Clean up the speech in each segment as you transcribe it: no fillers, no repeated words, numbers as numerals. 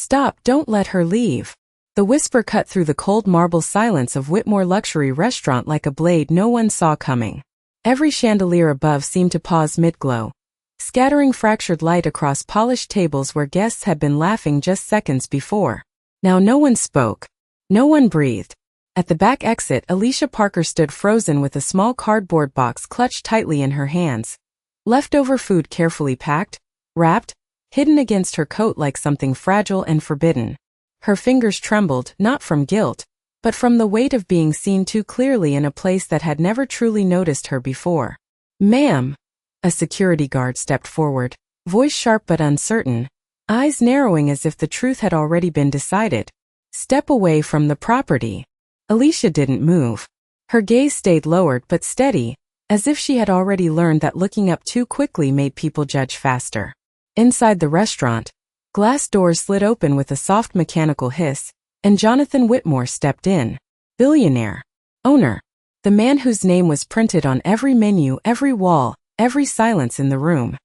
Stop, don't let her leave. The whisper cut through the cold marble silence of Whitmore Luxury Restaurant like a blade no one saw coming. Every chandelier above seemed to pause mid-glow, scattering fractured light across polished tables where guests had been laughing just seconds before. Now no one spoke. No one breathed. At the back exit, Alicia Parker stood frozen with a small cardboard box clutched tightly in her hands. Leftover food carefully packed, wrapped, hidden against her coat like something fragile and forbidden. Her fingers trembled, not from guilt, but from the weight of being seen too clearly in a place that had never truly noticed her before. "Ma'am." A security guard stepped forward, voice sharp but uncertain, eyes narrowing as if the truth had already been decided. "Step away from the property." Alicia didn't move. Her gaze stayed lowered but steady, as if she had already learned that looking up too quickly made people judge faster. Inside the restaurant, glass doors slid open with a soft mechanical hiss, and Jonathan Whitmore stepped in. Billionaire. Owner. The man whose name was printed on every menu, every wall, every silence in the room.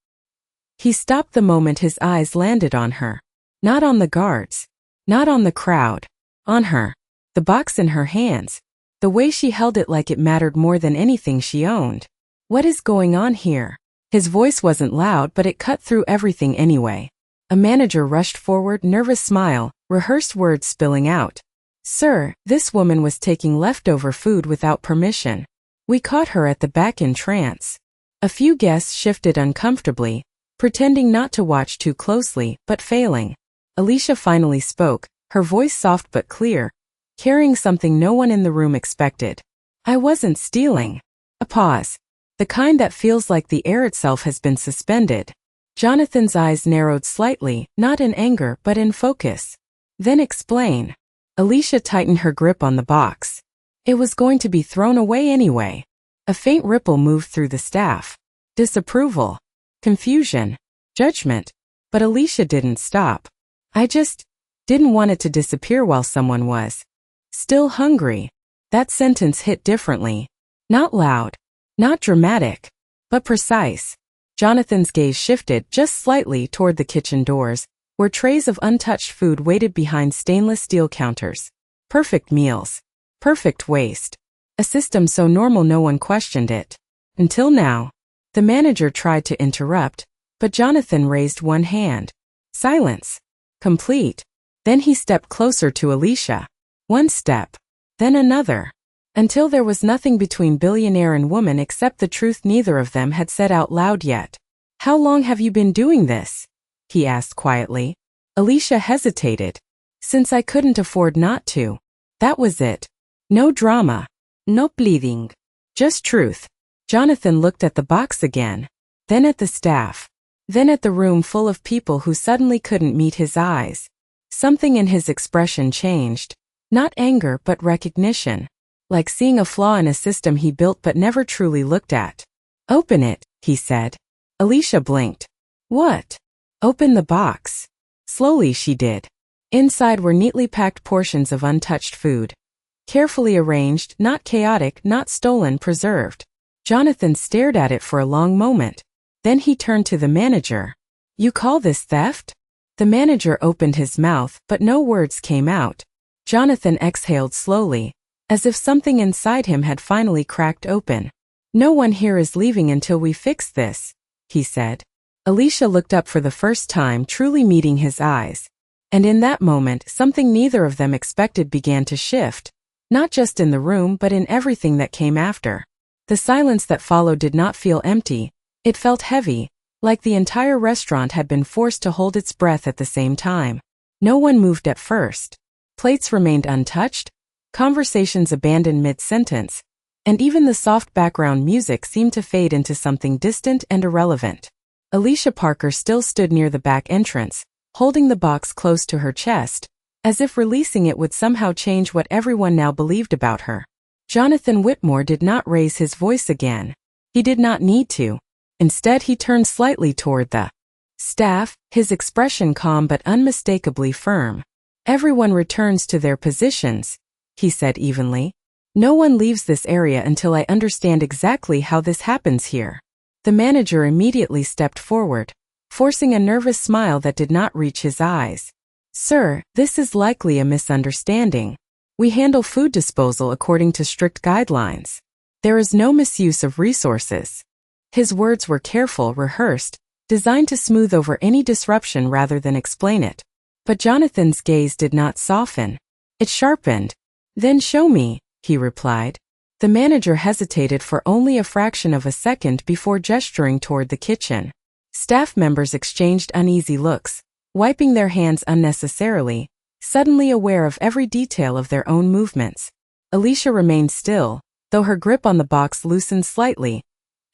He stopped the moment his eyes landed on her. Not on the guards. Not on the crowd. On her. The box in her hands. The way she held it like it mattered more than anything she owned. "What is going on here?" His voice wasn't loud, but it cut through everything anyway. A manager rushed forward, nervous smile, rehearsed words spilling out. "Sir, this woman was taking leftover food without permission. We caught her at the back in trance." A few guests shifted uncomfortably, pretending not to watch too closely, but failing. Alicia finally spoke, her voice soft but clear, carrying something no one in the room expected. "I wasn't stealing." A pause. The kind that feels like the air itself has been suspended. Jonathan's eyes narrowed slightly, not in anger but in focus. "Then explain." Alicia tightened her grip on the box. It was going to be thrown away anyway. A faint ripple moved through the staff. Disapproval. Confusion. Judgment. But Alicia didn't stop. "I just didn't want it to disappear while someone was still hungry." That sentence hit differently. Not loud. Not dramatic. But precise. Jonathan's gaze shifted just slightly toward the kitchen doors, where trays of untouched food waited behind stainless steel counters. Perfect meals. Perfect waste. A system so normal no one questioned it. Until now. The manager tried to interrupt, but Jonathan raised one hand. Silence. Complete. Then he stepped closer to Alicia. One step. Then another. Until there was nothing between billionaire and woman except the truth neither of them had said out loud yet. "How long have you been doing this?" he asked quietly. Alicia hesitated. "Since I couldn't afford not to." That was it. No drama. No pleading. Just truth. Jonathan looked at the box again. Then at the staff. Then at the room full of people who suddenly couldn't meet his eyes. Something in his expression changed. Not anger but recognition. Like seeing a flaw in a system he built but never truly looked at. "Open it," he said. Alicia blinked. "What?" "Open the box." Slowly she did. Inside were neatly packed portions of untouched food. Carefully arranged, not chaotic, not stolen, preserved. Jonathan stared at it for a long moment. Then he turned to the manager. "You call this theft?" The manager opened his mouth, but no words came out. Jonathan exhaled slowly, as if something inside him had finally cracked open. "No one here is leaving until we fix this," he said. Alicia looked up for the first time, truly meeting his eyes. And in that moment, something neither of them expected began to shift, not just in the room but in everything that came after. The silence that followed did not feel empty, it felt heavy, like the entire restaurant had been forced to hold its breath at the same time. No one moved at first. Plates remained untouched, conversations abandoned mid-sentence, and even the soft background music seemed to fade into something distant and irrelevant. Alicia Parker still stood near the back entrance, holding the box close to her chest, as if releasing it would somehow change what everyone now believed about her. Jonathan Whitmore did not raise his voice again. He did not need to. Instead, he turned slightly toward the staff, his expression calm but unmistakably firm. "Everyone returns to their positions," he said evenly. "No one leaves this area until I understand exactly how this happens here." The manager immediately stepped forward, forcing a nervous smile that did not reach his eyes. Sir, this is likely a misunderstanding. We handle food disposal according to strict guidelines. There is no misuse of resources. His words were careful, rehearsed, designed to smooth over any disruption rather than explain it. But Jonathan's gaze did not soften. It sharpened. Then show me, he replied. The manager hesitated for only a fraction of a second before gesturing toward the kitchen. Staff members exchanged uneasy looks, wiping their hands unnecessarily, suddenly aware of every detail of their own movements. Alicia remained still, though her grip on the box loosened slightly,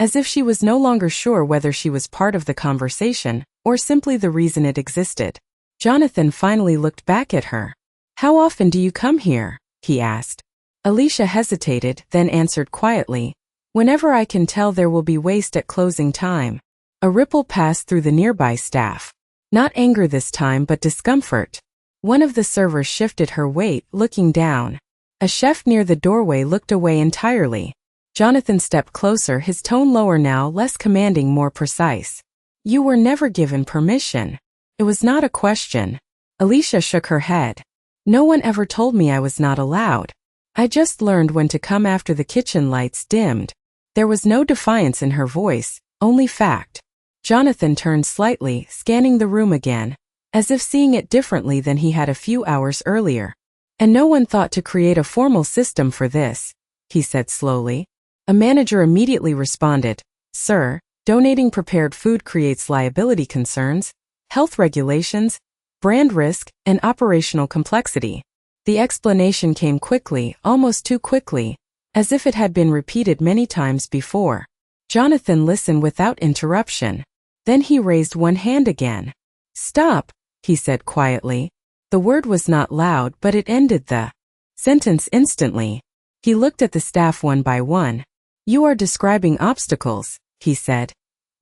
as if she was no longer sure whether she was part of the conversation or simply the reason it existed. Jonathan finally looked back at her. How often do you come here? He asked. Alicia hesitated, then answered quietly, whenever I can tell there will be waste at closing time. A ripple passed through the nearby staff. Not anger this time, but discomfort. One of the servers shifted her weight, looking down. A chef near the doorway looked away entirely. Jonathan stepped closer, his tone lower now, less commanding, more precise. You were never given permission. It was not a question. Alicia shook her head. No one ever told me I was not allowed. I just learned when to come after the kitchen lights dimmed. There was no defiance in her voice, only fact. Jonathan turned slightly, scanning the room again, as if seeing it differently than he had a few hours earlier. And no one thought to create a formal system for this, he said slowly. A manager immediately responded, Sir, donating prepared food creates liability concerns, health regulations, brand risk, and operational complexity. The explanation came quickly, almost too quickly, as if it had been repeated many times before. Jonathan listened without interruption. Then he raised one hand again. Stop, he said quietly. The word was not loud, but it ended the sentence instantly. He looked at the staff one by one. You are describing obstacles, he said,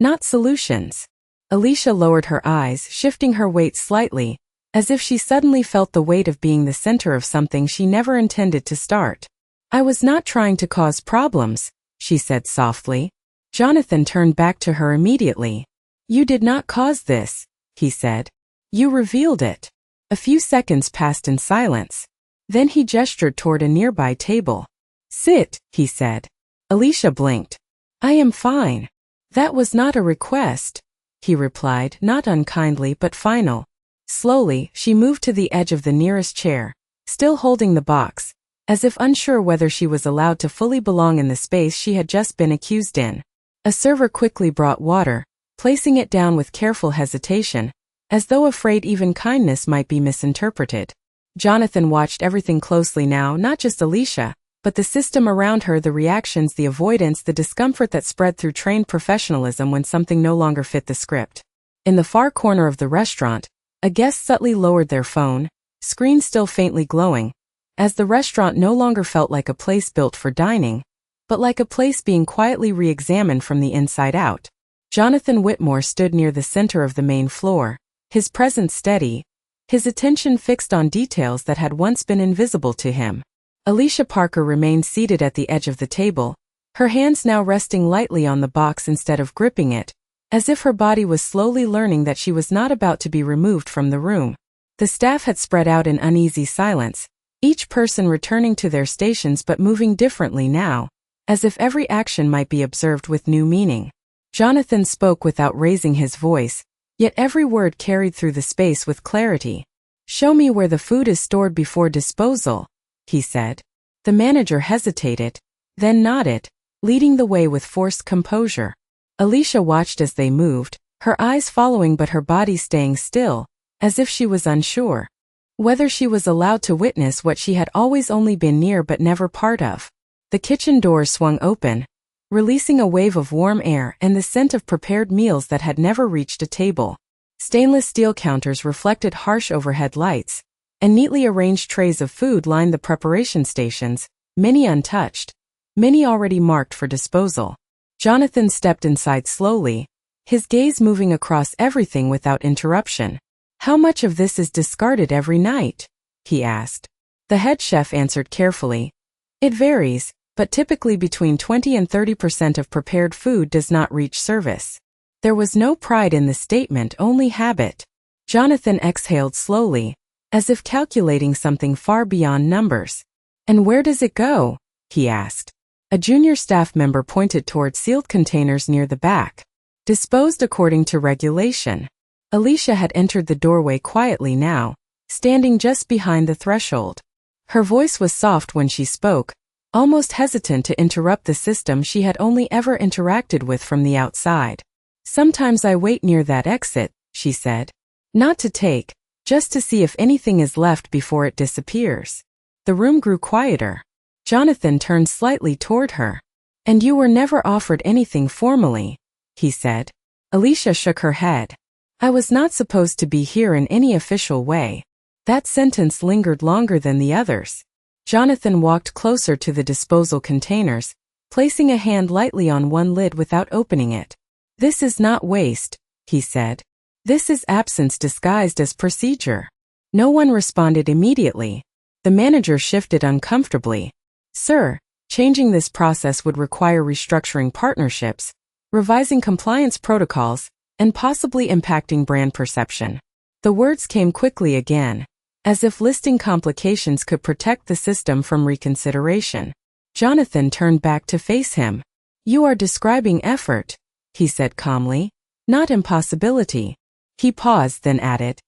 not solutions. Alicia lowered her eyes, shifting her weight slightly, as if she suddenly felt the weight of being the center of something she never intended to start. I was not trying to cause problems, she said softly. Jonathan turned back to her immediately. You did not cause this, he said. You revealed it. A few seconds passed in silence. Then he gestured toward a nearby table. Sit, he said. Alicia blinked. I am fine. That was not a request, he replied, not unkindly but final. Slowly, she moved to the edge of the nearest chair, still holding the box, as if unsure whether she was allowed to fully belong in the space she had just been accused in. A server quickly brought water, placing it down with careful hesitation, as though afraid even kindness might be misinterpreted. Jonathan watched everything closely now, not just Alicia, but the system around her, the reactions, the avoidance, the discomfort that spread through trained professionalism when something no longer fit the script. In the far corner of the restaurant, a guest subtly lowered their phone, screen still faintly glowing, as the restaurant no longer felt like a place built for dining, but like a place being quietly re-examined from the inside out. Jonathan Whitmore stood near the center of the main floor, his presence steady, his attention fixed on details that had once been invisible to him. Alicia Parker remained seated at the edge of the table, her hands now resting lightly on the box instead of gripping it, as if her body was slowly learning that she was not about to be removed from the room. The staff had spread out in uneasy silence, each person returning to their stations but moving differently now, as if every action might be observed with new meaning. Jonathan spoke without raising his voice, yet every word carried through the space with clarity. Show me where the food is stored before disposal, he said. The manager hesitated, then nodded, leading the way with forced composure. Alicia watched as they moved, her eyes following but her body staying still, as if she was unsure whether she was allowed to witness what she had always only been near but never part of. The kitchen doors swung open, releasing a wave of warm air and the scent of prepared meals that had never reached a table. Stainless steel counters reflected harsh overhead lights, and neatly arranged trays of food lined the preparation stations, many untouched, many already marked for disposal. Jonathan stepped inside slowly, his gaze moving across everything without interruption. How much of this is discarded every night? He asked. The head chef answered carefully. It varies, but typically between 20 and 30% of prepared food does not reach service. There was no pride in the statement, only habit. Jonathan exhaled slowly, as if calculating something far beyond numbers. "And where does it go?" he asked. A junior staff member pointed toward sealed containers near the back. "Disposed according to regulation." Alicia had entered the doorway quietly now, standing just behind the threshold. Her voice was soft when she spoke, almost hesitant to interrupt the system she had only ever interacted with from the outside. "Sometimes I wait near that exit," she said. "Not to take, just to see if anything is left before it disappears." The room grew quieter. Jonathan turned slightly toward her. "And you were never offered anything formally," he said. Alicia shook her head. "I was not supposed to be here in any official way." That sentence lingered longer than the others. Jonathan walked closer to the disposal containers, placing a hand lightly on one lid without opening it. "This is not waste," he said. "This is absence disguised as procedure." No one responded immediately. The manager shifted uncomfortably. "Sir, changing this process would require restructuring partnerships, revising compliance protocols, and possibly impacting brand perception." The words came quickly again, as if listing complications could protect the system from reconsideration. Jonathan turned back to face him. "You are describing effort," he said calmly, "not impossibility." He paused, then added,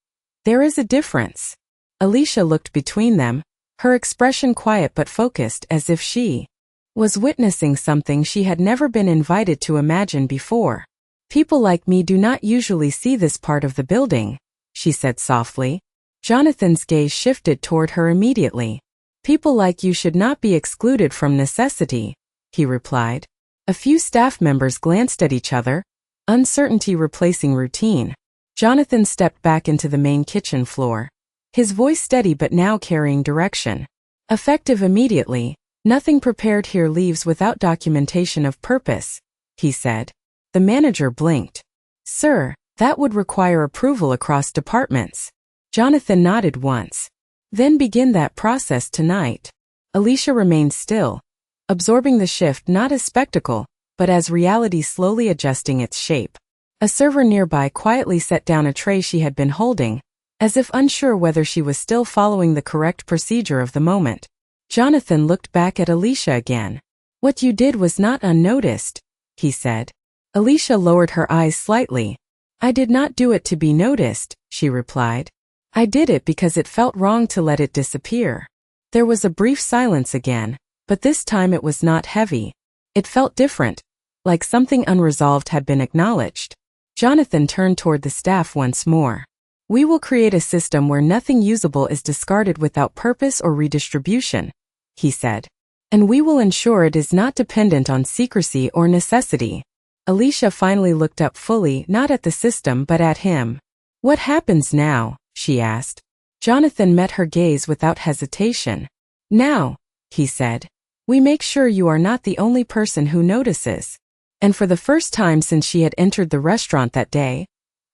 "There is a difference." Alicia looked between them, her expression quiet but focused, as if she was witnessing something she had never been invited to imagine before. "People like me do not usually see this part of the building," she said softly. Jonathan's gaze shifted toward her immediately. "People like you should not be excluded from necessity," he replied. A few staff members glanced at each other, uncertainty replacing routine. Jonathan stepped back into the main kitchen floor, his voice steady but now carrying direction. "Effective immediately, nothing prepared here leaves without documentation of purpose," he said. The manager blinked. "Sir, that would require approval across departments." Jonathan nodded once. "Then begin that process tonight." Alicia remained still, absorbing the shift not as spectacle, but as reality slowly adjusting its shape. A server nearby quietly set down a tray she had been holding, as if unsure whether she was still following the correct procedure of the moment. Jonathan looked back at Alicia again. "What you did was not unnoticed," he said. Alicia lowered her eyes slightly. "I did not do it to be noticed," she replied. "I did it because it felt wrong to let it disappear." There was a brief silence again, but this time it was not heavy. It felt different, like something unresolved had been acknowledged. Jonathan turned toward the staff once more. "We will create a system where nothing usable is discarded without purpose or redistribution," he said. "And we will ensure it is not dependent on secrecy or necessity." Alicia finally looked up fully, not at the system but at him. "What happens now?" she asked. Jonathan met her gaze without hesitation. "Now," he said, "we make sure you are not the only person who notices." And for the first time since she had entered the restaurant that day,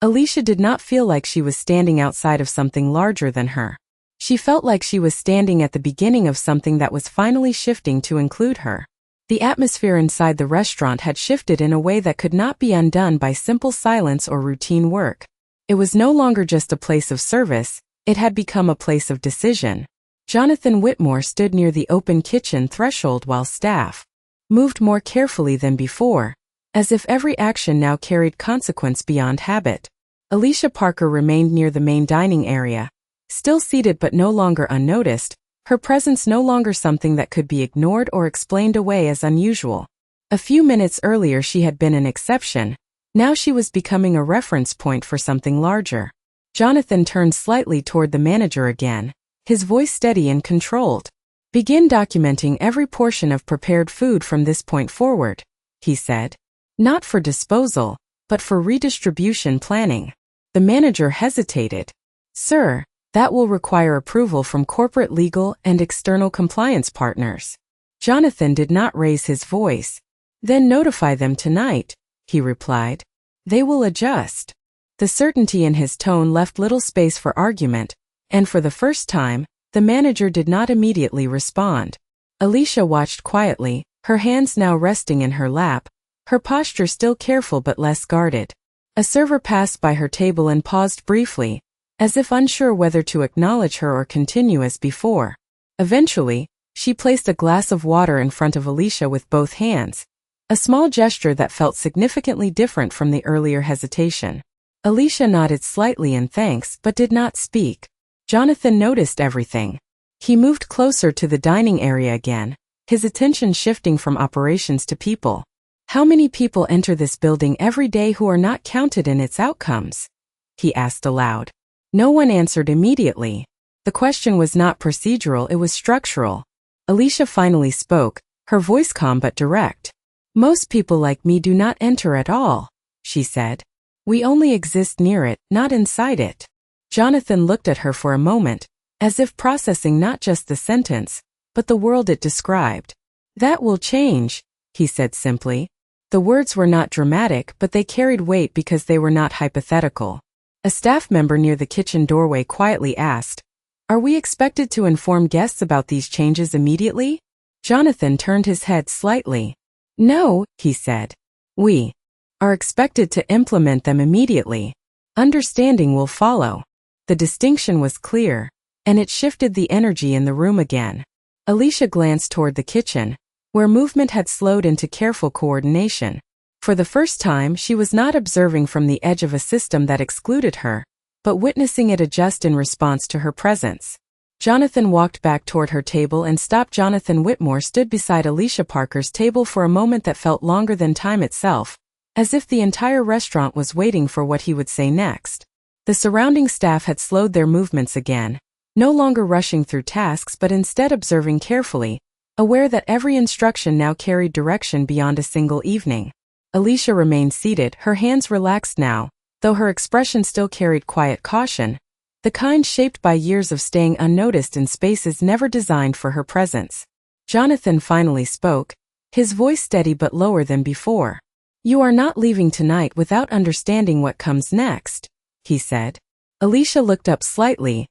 Alicia did not feel like she was standing outside of something larger than her. She felt like she was standing at the beginning of something that was finally shifting to include her. The atmosphere inside the restaurant had shifted in a way that could not be undone by simple silence or routine work. It was no longer just a place of service, it had become a place of decision. Jonathan Whitmore stood near the open kitchen threshold while staff moved more carefully than before, as if every action now carried consequence beyond habit. Alicia Parker remained near the main dining area, still seated but no longer unnoticed, her presence no longer something that could be ignored or explained away as unusual. A few minutes earlier she had been an exception, now she was becoming a reference point for something larger. Jonathan turned slightly toward the manager again, his voice steady and controlled. "Begin documenting every portion of prepared food from this point forward," he said. "Not for disposal, but for redistribution planning." The manager hesitated. "Sir, that will require approval from corporate legal and external compliance partners." Jonathan did not raise his voice. "Then notify them tonight," he replied. "They will adjust." The certainty in his tone left little space for argument, and for the first time, the manager did not immediately respond. Alicia watched quietly, her hands now resting in her lap, her posture still careful but less guarded. A server passed by her table and paused briefly, as if unsure whether to acknowledge her or continue as before. Eventually, she placed a glass of water in front of Alicia with both hands, a small gesture that felt significantly different from the earlier hesitation. Alicia nodded slightly in thanks but did not speak. Jonathan noticed everything. He moved closer to the dining area again, his attention shifting from operations to people. How many people enter this building every day who are not counted in its outcomes? He asked aloud. No one answered immediately. The question was not procedural, it was structural. Alicia finally spoke, her voice calm but direct. Most people like me do not enter at all, she said. We only exist near it, not inside it. Jonathan looked at her for a moment, as if processing not just the sentence, but the world it described. That will change, he said simply. The words were not dramatic, but they carried weight because they were not hypothetical. A staff member near the kitchen doorway quietly asked, "Are we expected to inform guests about these changes immediately?" Jonathan turned his head slightly. No, he said. We are expected to implement them immediately. Understanding will follow. The distinction was clear, and it shifted the energy in the room again. Alicia glanced toward the kitchen, where movement had slowed into careful coordination. For the first time, she was not observing from the edge of a system that excluded her, but witnessing it adjust in response to her presence. Jonathan walked back toward her table and stopped. Jonathan Whitmore stood beside Alicia Parker's table for a moment that felt longer than time itself, as if the entire restaurant was waiting for what he would say next. The surrounding staff had slowed their movements again, no longer rushing through tasks but instead observing carefully, aware that every instruction now carried direction beyond a single evening. Alicia remained seated, her hands relaxed now, though her expression still carried quiet caution, the kind shaped by years of staying unnoticed in spaces never designed for her presence. Jonathan finally spoke, his voice steady but lower than before. You are not leaving tonight without understanding what comes next, he said. Alicia looked up slightly,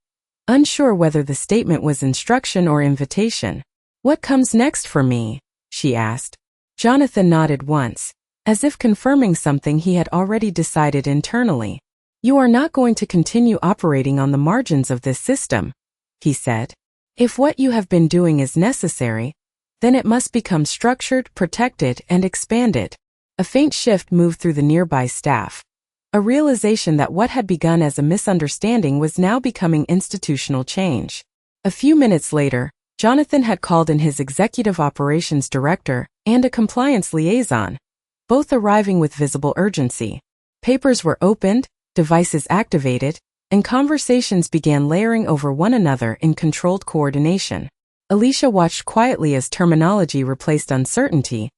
unsure whether the statement was instruction or invitation. What comes next for me? She asked. Jonathan nodded once, as if confirming something he had already decided internally. You are not going to continue operating on the margins of this system, he said. If what you have been doing is necessary, then it must become structured, protected, and expanded. A faint shift moved through the nearby staff. A realization that what had begun as a misunderstanding was now becoming institutional change. A few minutes later, Jonathan had called in his executive operations director and a compliance liaison, both arriving with visible urgency. Papers were opened, devices activated, and conversations began layering over one another in controlled coordination. Alicia watched quietly as terminology replaced uncertainty,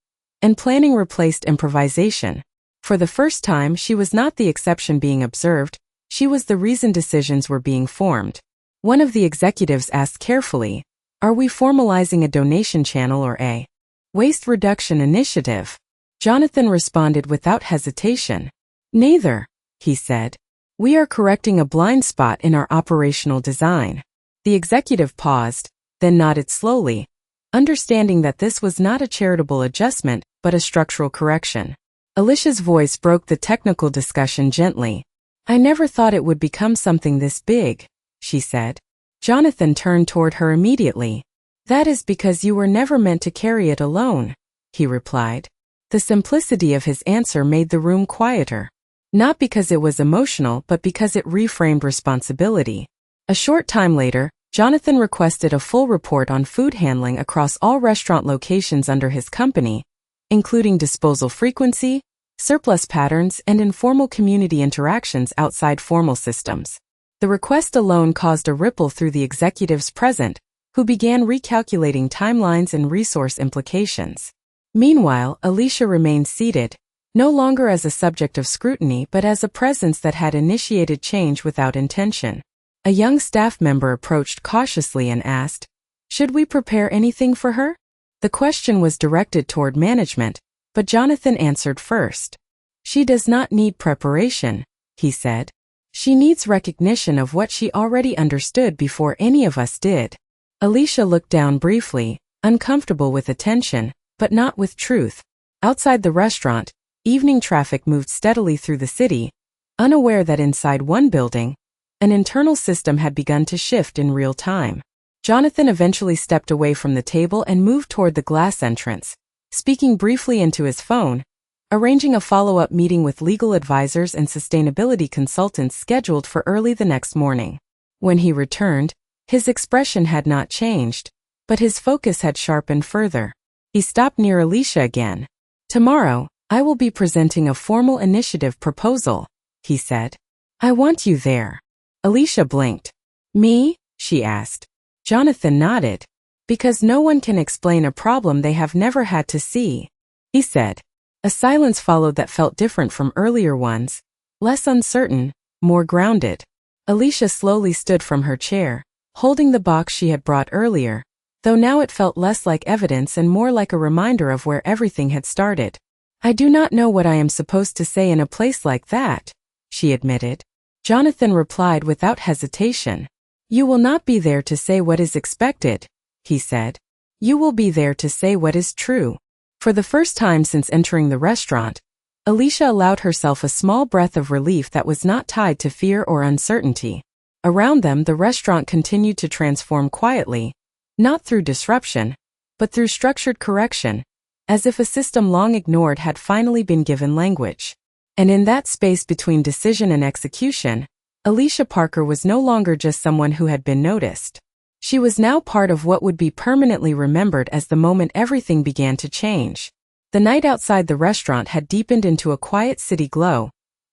and planning replaced improvisation. For the first time, she was not the exception being observed, she was the reason decisions were being formed. One of the executives asked carefully, "Are we formalizing a donation channel or a waste reduction initiative?" Jonathan responded without hesitation. Neither, he said. We are correcting a blind spot in our operational design. The executive paused, then nodded slowly, understanding that this was not a charitable adjustment, but a structural correction. Alicia's voice broke the technical discussion gently. I never thought it would become something this big, she said. Jonathan turned toward her immediately. That is because you were never meant to carry it alone, he replied. The simplicity of his answer made the room quieter. Not because it was emotional, but because it reframed responsibility. A short time later, Jonathan requested a full report on food handling across all restaurant locations under his company, including disposal frequency, surplus patterns, and informal community interactions outside formal systems. The request alone caused a ripple through the executives present, who began recalculating timelines and resource implications. Meanwhile, Alicia remained seated, no longer as a subject of scrutiny but as a presence that had initiated change without intention. A young staff member approached cautiously and asked, "Should we prepare anything for her?" The question was directed toward management, but Jonathan answered first. "She does not need preparation," he said. "She needs recognition of what she already understood before any of us did." Alicia looked down briefly, uncomfortable with attention, but not with truth. Outside the restaurant, evening traffic moved steadily through the city, unaware that inside one building, An internal system had begun to shift in real time. Jonathan eventually stepped away from the table and moved toward the glass entrance, speaking briefly into his phone, arranging a follow-up meeting with legal advisors and sustainability consultants scheduled for early the next morning. When he returned, his expression had not changed, but his focus had sharpened further. He stopped near Alicia again. "Tomorrow, I will be presenting a formal initiative proposal," he said. "I want you there." Alicia blinked. "Me?" she asked. Jonathan nodded. "Because no one can explain a problem they have never had to see," he said. A silence followed that felt different from earlier ones, less uncertain, more grounded. Alicia slowly stood from her chair, holding the box she had brought earlier, though now it felt less like evidence and more like a reminder of where everything had started. "I do not know what I am supposed to say in a place like that," she admitted. Jonathan replied without hesitation. "You will not be there to say what is expected," he said. "You will be there to say what is true." For the first time since entering the restaurant, Alicia allowed herself a small breath of relief that was not tied to fear or uncertainty. Around them, the restaurant continued to transform quietly, not through disruption, but through structured correction, as if a system long ignored had finally been given language. And in that space between decision and execution, Alicia Parker was no longer just someone who had been noticed. She was now part of what would be permanently remembered as the moment everything began to change. The night outside the restaurant had deepened into a quiet city glow,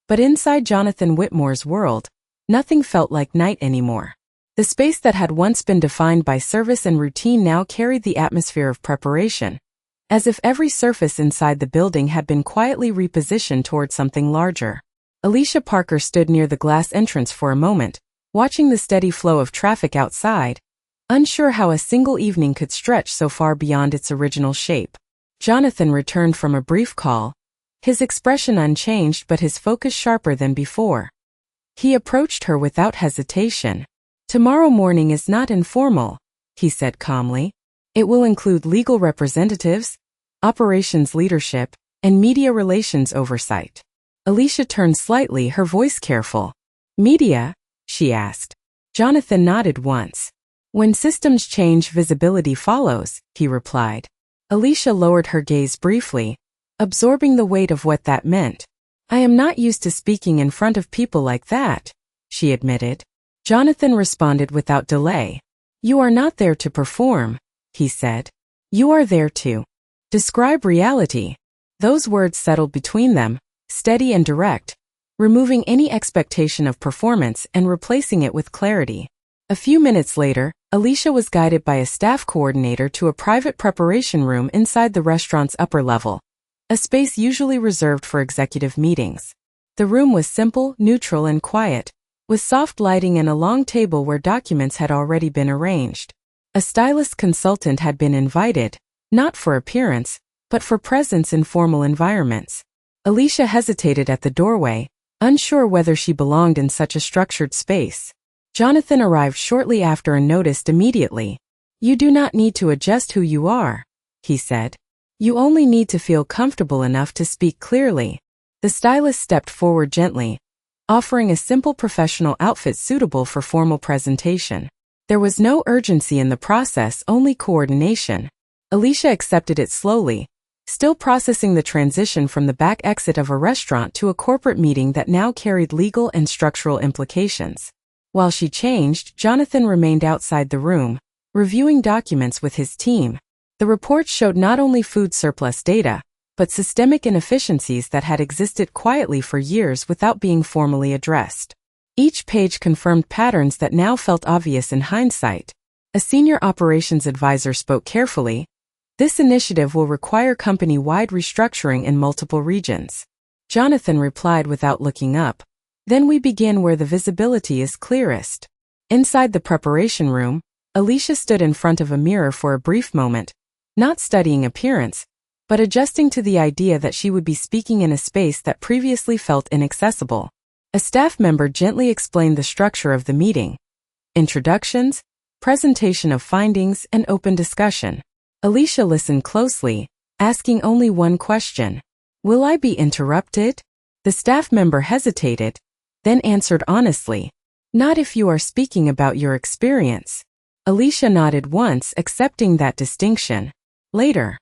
but inside Jonathan Whitmore's world, nothing felt like night anymore. The space that had once been defined by service and routine now carried the atmosphere of preparation, as if every surface inside the building had been quietly repositioned toward something larger. Alicia Parker stood near the glass entrance for a moment, watching the steady flow of traffic outside, unsure how a single evening could stretch so far beyond its original shape. Jonathan returned from a brief call, his expression unchanged but his focus sharper than before. He approached her without hesitation. "Tomorrow morning is not informal," he said calmly. "It will include legal representatives, operations leadership, and media relations oversight." Alicia turned slightly, her voice careful. "Media?" she asked. Jonathan nodded once. "When systems change, visibility follows," he replied. Alicia lowered her gaze briefly, absorbing the weight of what that meant. "I am not used to speaking in front of people like that," she admitted. Jonathan responded without delay. "You are not there to perform," he said. "You are there to describe reality." Those words settled between them, steady and direct, removing any expectation of performance and replacing it with clarity. A few minutes later, Alicia was guided by a staff coordinator to a private preparation room inside the restaurant's upper level, a space usually reserved for executive meetings. The room was simple, neutral, and quiet, with soft lighting and a long table where documents had already been arranged. A stylist consultant had been invited, not for appearance, but for presence in formal environments. Alicia hesitated at the doorway, unsure whether she belonged in such a structured space. Jonathan arrived shortly after and noticed immediately. "You do not need to adjust who you are," he said. "You only need to feel comfortable enough to speak clearly." The stylist stepped forward gently, offering a simple professional outfit suitable for formal presentation. There was no urgency in the process, only coordination. Alicia accepted it slowly, still processing the transition from the back exit of a restaurant to a corporate meeting that now carried legal and structural implications. While she changed, Jonathan remained outside the room, reviewing documents with his team. The reports showed not only food surplus data, but systemic inefficiencies that had existed quietly for years without being formally addressed. Each page confirmed patterns that now felt obvious in hindsight. A senior operations advisor spoke carefully. "This initiative will require company-wide restructuring in multiple regions." Jonathan replied without looking up. "Then we begin where the visibility is clearest." Inside the preparation room, Alicia stood in front of a mirror for a brief moment, not studying appearance, but adjusting to the idea that she would be speaking in a space that previously felt inaccessible. A staff member gently explained the structure of the meeting: introductions, presentation of findings, and open discussion. Alicia listened closely, asking only one question: "Will I be interrupted?" The staff member hesitated, then answered honestly: Not if you are speaking about your experience. Alicia nodded once, accepting that distinction. Later.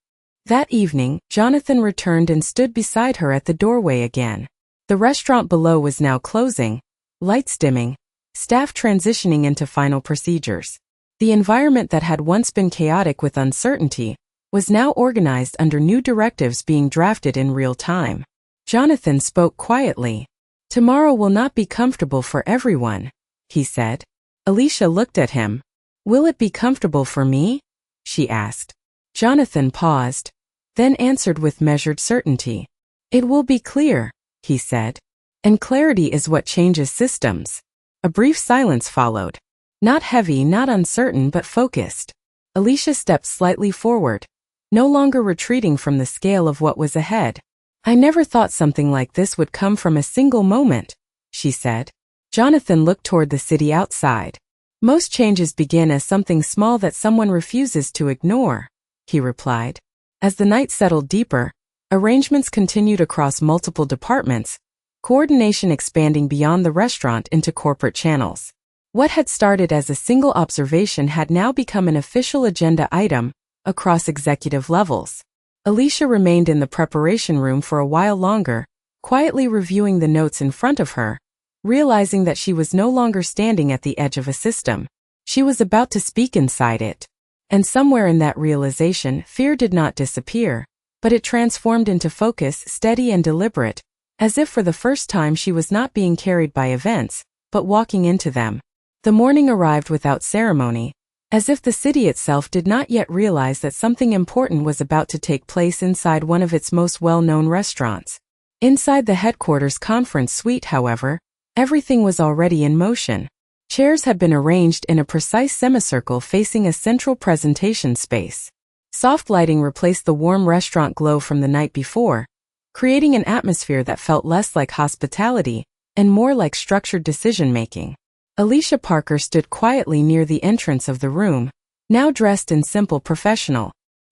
That evening, Jonathan returned and stood beside her at the doorway again. The restaurant below was now closing, lights dimming, staff transitioning into final procedures. The environment that had once been chaotic with uncertainty was now organized under new directives being drafted in real time. Jonathan spoke quietly. "Tomorrow will not be comfortable for everyone," he said. Alicia looked at him. "Will it be comfortable for me?" she asked. Jonathan paused, then answered with measured certainty. "It will be clear," he said. "And clarity is what changes systems." A brief silence followed. Not heavy, not uncertain, but focused. Alicia stepped slightly forward, no longer retreating from the scale of what was ahead. "I never thought something like this would come from a single moment," she said. Jonathan looked toward the city outside. "Most changes begin as something small that someone refuses to ignore," he replied. As the night settled deeper, arrangements continued across multiple departments, coordination expanding beyond the restaurant into corporate channels. What had started as a single observation had now become an official agenda item across executive levels. Alicia remained in the preparation room for a while longer, quietly reviewing the notes in front of her, realizing that she was no longer standing at the edge of a system. She was about to speak inside it. And somewhere in that realization, fear did not disappear, but it transformed into focus, steady and deliberate, as if for the first time she was not being carried by events, but walking into them. The morning arrived without ceremony, as if the city itself did not yet realize that something important was about to take place inside one of its most well-known restaurants. Inside the headquarters conference suite, however, everything was already in motion. Chairs had been arranged in a precise semicircle facing a central presentation space. Soft lighting replaced the warm restaurant glow from the night before, creating an atmosphere that felt less like hospitality and more like structured decision-making. Alicia Parker stood quietly near the entrance of the room, now dressed in simple professional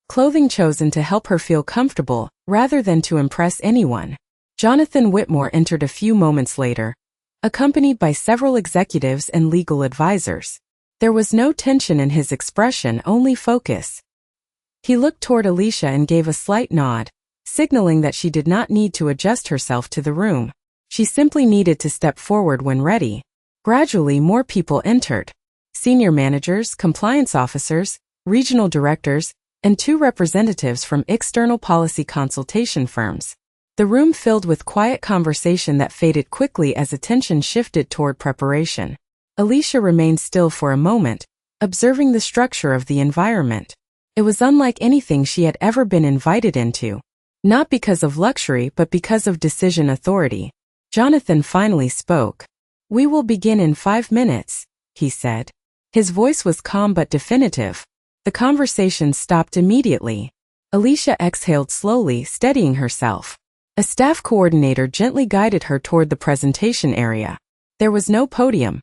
clothing chosen to help her feel comfortable rather than to impress anyone. Jonathan Whitmore entered a few moments later, accompanied by several executives and legal advisors. There was no tension in his expression, only focus. He looked toward Alicia and gave a slight nod, signaling that she did not need to adjust herself to the room. She simply needed to step forward when ready. Gradually, more people entered. Senior managers, compliance officers, regional directors, and 2 representatives from external policy consultation firms. The room filled with quiet conversation that faded quickly as attention shifted toward preparation. Alicia remained still for a moment, observing the structure of the environment. It was unlike anything she had ever been invited into. Not because of luxury, but because of decision authority. Jonathan finally spoke. "We will begin in 5 minutes, he said. His voice was calm but definitive. The conversation stopped immediately. Alicia exhaled slowly, steadying herself. A staff coordinator gently guided her toward the presentation area. There was no podium,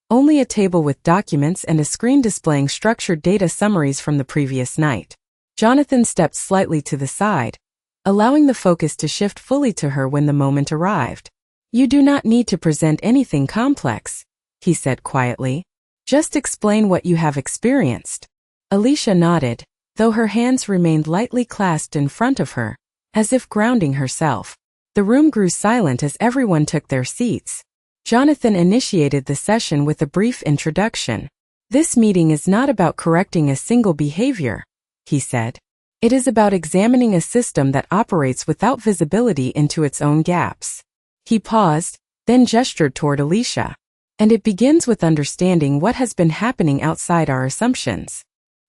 only a table with documents and a screen displaying structured data summaries from the previous night. Jonathan stepped slightly to the side, allowing the focus to shift fully to her when the moment arrived. "You do not need to present anything complex," he said quietly. "Just explain what you have experienced." Alicia nodded, though her hands remained lightly clasped in front of her, as if grounding herself. The room grew silent as everyone took their seats. Jonathan initiated the session with a brief introduction. "This meeting is not about correcting a single behavior," he said. "It is about examining a system that operates without visibility into its own gaps." He paused, then gestured toward Alicia. "And it begins with understanding what has been happening outside our assumptions."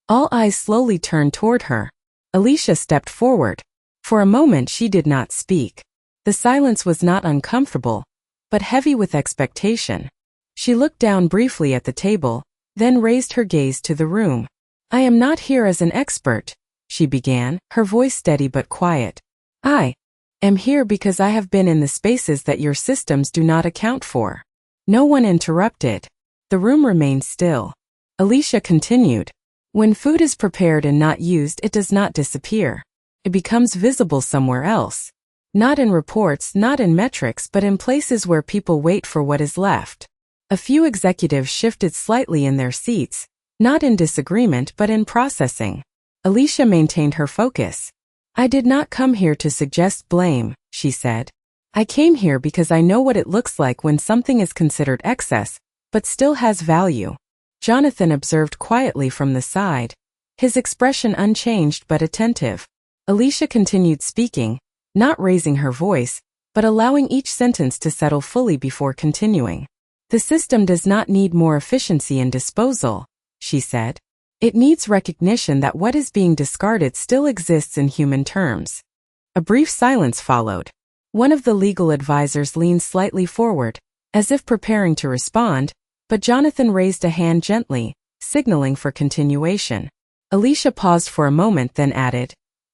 All eyes slowly turned toward her. Alicia stepped forward. For a moment she did not speak. The silence was not uncomfortable, but heavy with expectation. She looked down briefly at the table, then raised her gaze to the room. "I am not here as an expert," she began, her voice steady but quiet. "I am here because I have been in the spaces that your systems do not account for." No one interrupted. The room remained still. Alicia continued. "When food is prepared and not used, it does not disappear. It becomes visible somewhere else. Not in reports, not in metrics, but in places where people wait for what is left. A few executives shifted slightly in their seats, not in disagreement but in processing. Alicia maintained her focus. "I did not come here to suggest blame," she said. "I came here because I know what it looks like when something is considered excess, but still has value." Jonathan observed quietly from the side, his expression unchanged but attentive. Alicia continued speaking, not raising her voice, but allowing each sentence to settle fully before continuing. "The system does not need more efficiency in disposal," she said. "It needs recognition that what is being discarded still exists in human terms." A brief silence followed. One of the legal advisors leaned slightly forward, as if preparing to respond, but Jonathan raised a hand gently, signaling for continuation. Alicia paused for a moment then added,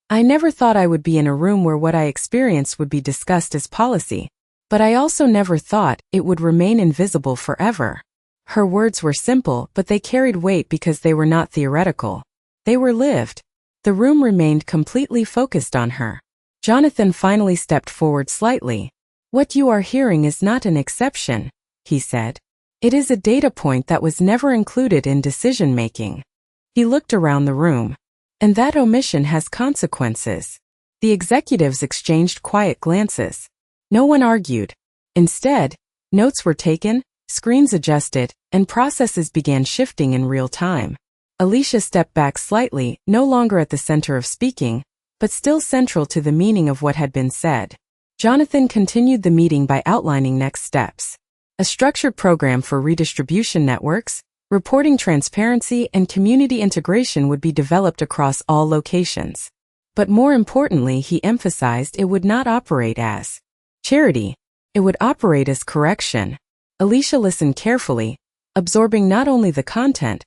"I never thought I would be in a room where what I experienced would be discussed as policy. But I also never thought it would remain invisible forever." Her words were simple, but they carried weight because they were not theoretical. They were lived. The room remained completely focused on her. Jonathan finally stepped forward slightly. "What you are hearing is not an exception," he said. "It is a data point that was never included in decision-making." He looked around the room. "And that omission has consequences." The executives exchanged quiet glances. No one argued. Instead, notes were taken, screens adjusted, and processes began shifting in real time. Alicia stepped back slightly, no longer at the center of speaking, but still central to the meaning of what had been said. Jonathan continued the meeting by outlining next steps. A structured program for redistribution networks, reporting transparency, and community integration would be developed across all locations. But more importantly, he emphasized it would not operate as charity. It would operate as correction. Alicia listened carefully, absorbing not only the content,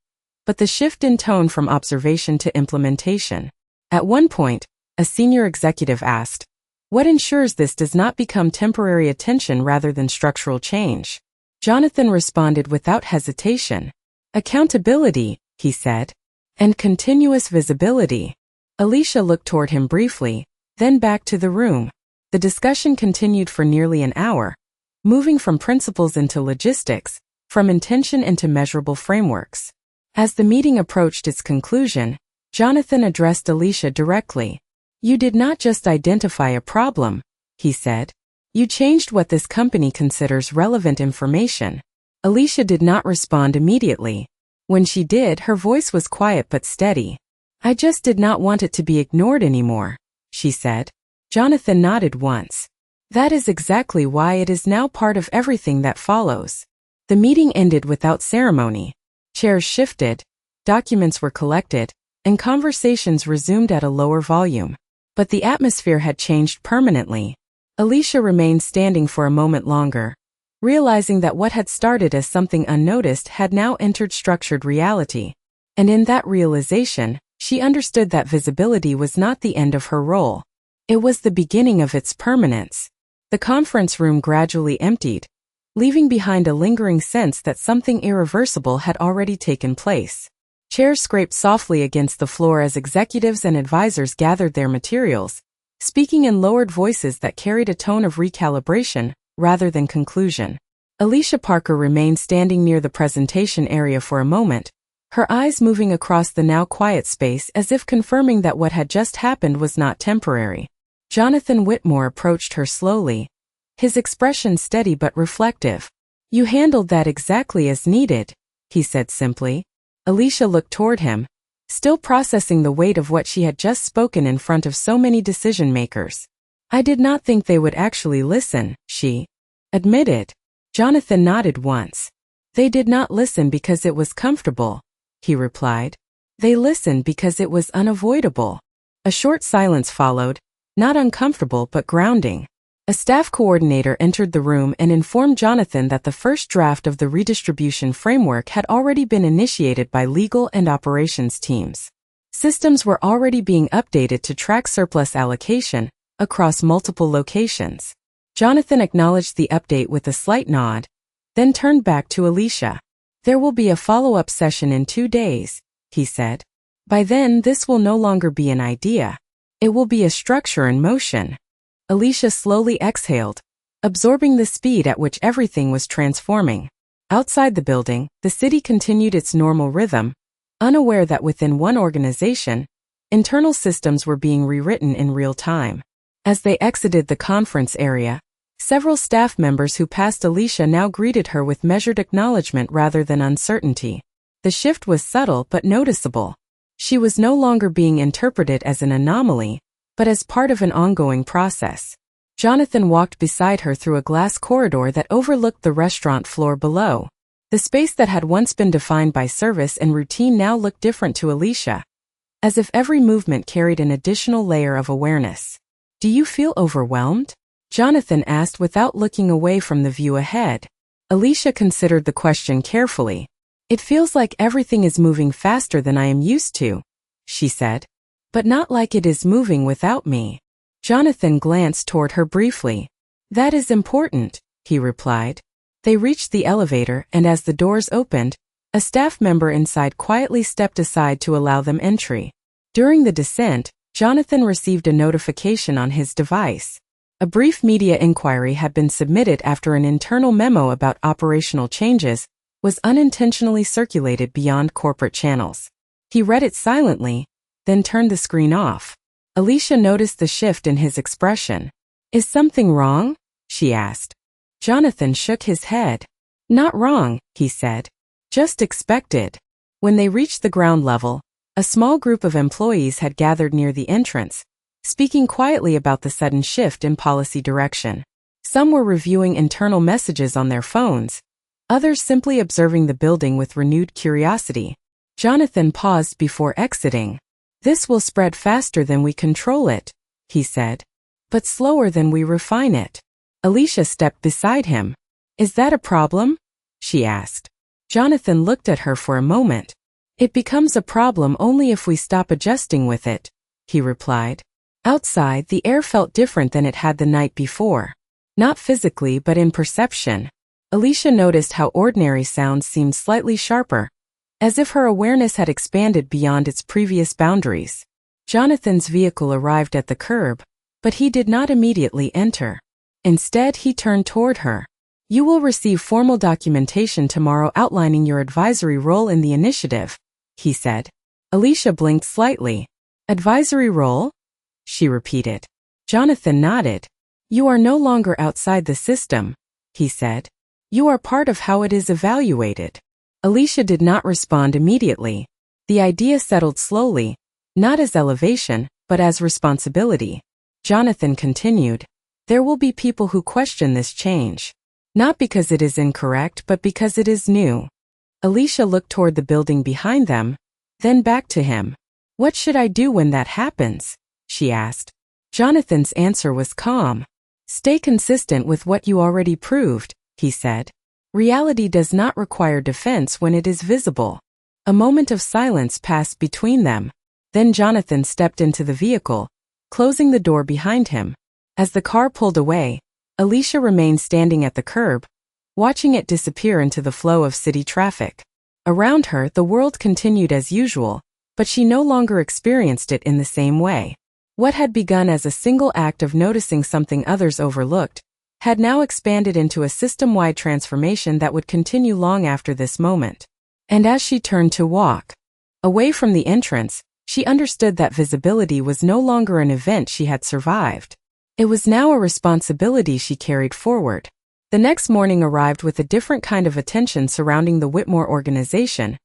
but the shift in tone from observation to implementation. At one point, a senior executive asked, "What ensures this does not become temporary attention rather than structural change?" Jonathan responded without hesitation. "Accountability," he said, "and continuous visibility." Alicia looked toward him briefly, then back to the room. The discussion continued for nearly an hour, moving from principles into logistics, from intention into measurable frameworks. As the meeting approached its conclusion, Jonathan addressed Alicia directly. "You did not just identify a problem," he said. "You changed what this company considers relevant information." Alicia did not respond immediately. When she did, her voice was quiet but steady. "I just did not want it to be ignored anymore," she said. Jonathan nodded once. "That is exactly why it is now part of everything that follows." The meeting ended without ceremony. Chairs shifted, documents were collected, and conversations resumed at a lower volume. But the atmosphere had changed permanently. Alicia remained standing for a moment longer, realizing that what had started as something unnoticed had now entered structured reality. And in that realization, she understood that visibility was not the end of her role. It was the beginning of its permanence. The conference room gradually emptied, leaving behind a lingering sense that something irreversible had already taken place. Chairs scraped softly against the floor as executives and advisors gathered their materials, speaking in lowered voices that carried a tone of recalibration rather than conclusion. Alicia Parker remained standing near the presentation area for a moment, her eyes moving across the now quiet space as if confirming that what had just happened was not temporary. Jonathan Whitmore approached her slowly, his expression steady but reflective. "You handled that exactly as needed," he said simply. Alicia looked toward him, still processing the weight of what she had just spoken in front of so many decision-makers. "I did not think they would actually listen," she admitted. Jonathan nodded once. "They did not listen because it was comfortable," he replied. "They listened because it was unavoidable." A short silence followed, not uncomfortable but grounding. A staff coordinator entered the room and informed Jonathan that the first draft of the redistribution framework had already been initiated by legal and operations teams. Systems were already being updated to track surplus allocation across multiple locations. Jonathan acknowledged the update with a slight nod, then turned back to Alicia. "There will be a follow-up session in 2 days," he said. "By then, this will no longer be an idea. It will be a structure in motion." Alicia slowly exhaled, absorbing the speed at which everything was transforming. Outside the building, the city continued its normal rhythm, unaware that within one organization, internal systems were being rewritten in real time. As they exited the conference area, several staff members who passed Alicia now greeted her with measured acknowledgement rather than uncertainty. The shift was subtle but noticeable. She was no longer being interpreted as an anomaly, but as part of an ongoing process. Jonathan walked beside her through a glass corridor that overlooked the restaurant floor below. The space that had once been defined by service and routine now looked different to Alicia, as if every movement carried an additional layer of awareness. "Do you feel overwhelmed?" Jonathan asked without looking away from the view ahead. Alicia considered the question carefully. "It feels like everything is moving faster than I am used to," she said. "But not like it is moving without me." Jonathan glanced toward her briefly. "That is important," he replied. They reached the elevator, and as the doors opened, a staff member inside quietly stepped aside to allow them entry. During the descent, Jonathan received a notification on his device. A brief media inquiry had been submitted after an internal memo about operational changes was unintentionally circulated beyond corporate channels. He read it silently, then turned the screen off. Alicia noticed the shift in his expression. "Is something wrong?" she asked. Jonathan shook his head. "Not wrong," he said. "Just expected." When they reached the ground level, a small group of employees had gathered near the entrance, speaking quietly about the sudden shift in policy direction. Some were reviewing internal messages on their phones, others simply observing the building with renewed curiosity. Jonathan paused before exiting. "This will spread faster than we control it," he said, "but slower than we refine it." Alicia stepped beside him. "Is that a problem?" she asked. Jonathan looked at her for a moment. "It becomes a problem only if we stop adjusting with it," he replied. Outside, the air felt different than it had the night before. Not physically, but in perception. Alicia noticed how ordinary sounds seemed slightly sharper, as if her awareness had expanded beyond its previous boundaries. Jonathan's vehicle arrived at the curb, but he did not immediately enter. Instead, he turned toward her. "You will receive formal documentation tomorrow outlining your advisory role in the initiative," he said. Alicia blinked slightly. "Advisory role?" she repeated. Jonathan nodded. "You are no longer outside the system," he said. "You are part of how it is evaluated." Alicia did not respond immediately. The idea settled slowly, not as elevation, but as responsibility. Jonathan continued, "There will be people who question this change. Not because it is incorrect, but because it is new." Alicia looked toward the building behind them, then back to him. "What should I do when that happens?" she asked. Jonathan's answer was calm. "Stay consistent with what you already proved," he said. "Reality does not require defense when it is visible." A moment of silence passed between them. Then Jonathan stepped into the vehicle, closing the door behind him. As the car pulled away, Alicia remained standing at the curb, watching it disappear into the flow of city traffic. Around her, the world continued as usual, but she no longer experienced it in the same way. What had begun as a single act of noticing something others overlooked had now expanded into a system-wide transformation that would continue long after this moment. And as she turned to walk away from the entrance, she understood that visibility was no longer an event she had survived. It was now a responsibility she carried forward. The next morning arrived with a different kind of attention surrounding the Whitmore organization,